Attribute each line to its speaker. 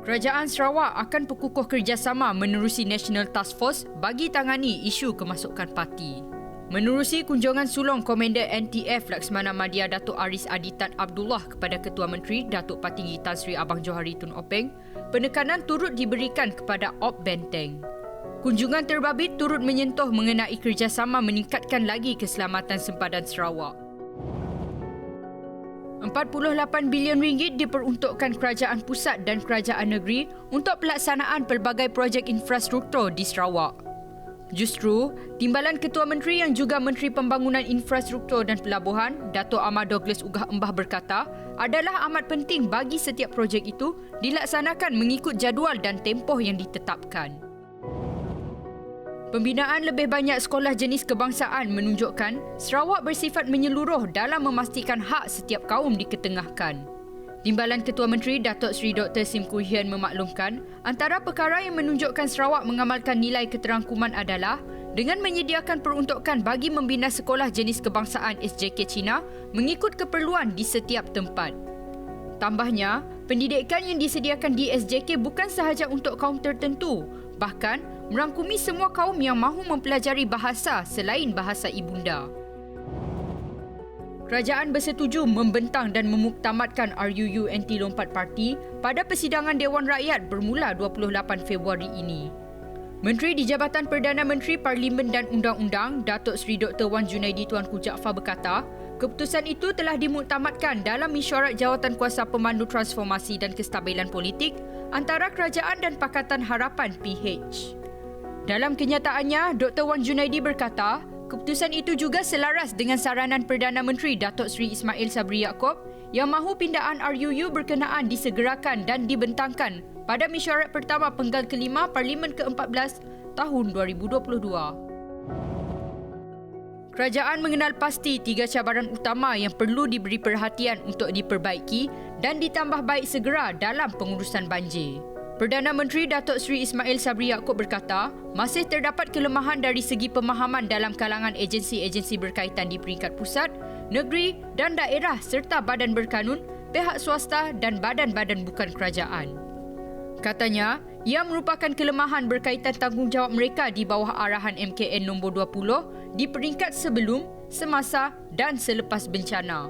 Speaker 1: Kerajaan Sarawak akan berkukuh kerjasama menerusi National Task Force bagi tangani isu kemasukan parti. Menerusi kunjungan sulong Komander NTF Laksamana Madya Datuk Aris Aditan Abdullah kepada Ketua Menteri Datuk Patinggi Tan Sri Abang Johari Tun Openg, penekanan turut diberikan kepada Op Benteng. Kunjungan terbabit turut menyentuh mengenai kerjasama meningkatkan lagi keselamatan sempadan Sarawak. RM48 bilion diperuntukkan kerajaan pusat dan kerajaan negeri untuk pelaksanaan pelbagai projek infrastruktur di Sarawak. Justru, Timbalan Ketua Menteri yang juga Menteri Pembangunan Infrastruktur dan Pelabuhan, Dato' Ahmad Douglas Ugah Embah berkata, adalah amat penting bagi setiap projek itu dilaksanakan mengikut jadual dan tempoh yang ditetapkan. Pembinaan lebih banyak sekolah jenis kebangsaan menunjukkan Sarawak bersifat menyeluruh dalam memastikan hak setiap kaum diketengahkan. Timbalan Ketua Menteri Datuk Seri Dr. Sim Koo Hian memaklumkan antara perkara yang menunjukkan Sarawak mengamalkan nilai keterangkuman adalah dengan menyediakan peruntukan bagi membina sekolah jenis kebangsaan SJK Cina mengikut keperluan di setiap tempat. Tambahnya, pendidikan yang disediakan di SJK bukan sahaja untuk kaum tertentu, bahkan merangkumi semua kaum yang mahu mempelajari bahasa selain bahasa ibunda. Kerajaan bersetuju membentang dan memuktamadkan RUU Anti Lompat Parti pada persidangan Dewan Rakyat bermula 28 Februari ini. Menteri di Jabatan Perdana Menteri Parlimen dan Undang-Undang, Datuk Seri Dr. Wan Junaidi Tuanku Jaafar berkata, keputusan itu telah dimuktamadkan dalam mesyuarat Jawatankuasa Pemandu Transformasi dan Kestabilan Politik antara Kerajaan dan Pakatan Harapan PH. Dalam kenyataannya, Dr. Wan Junaidi berkata, keputusan itu juga selaras dengan saranan Perdana Menteri Datuk Seri Ismail Sabri Yaakob yang mahu pindaan RUU berkenaan disegerakan dan dibentangkan pada mesyuarat pertama penggal kelima Parlimen ke-14 tahun 2022. Kerajaan mengenal pasti 3 cabaran utama yang perlu diberi perhatian untuk diperbaiki dan ditambah baik segera dalam pengurusan banjir. Perdana Menteri Datuk Seri Ismail Sabri Yaakob berkata, masih terdapat kelemahan dari segi pemahaman dalam kalangan agensi-agensi berkaitan di peringkat pusat, negeri dan daerah serta badan berkanun, pihak swasta dan badan-badan bukan kerajaan. Katanya, ia merupakan kelemahan berkaitan tanggungjawab mereka di bawah arahan MKN nombor 20 di peringkat sebelum, semasa dan selepas bencana.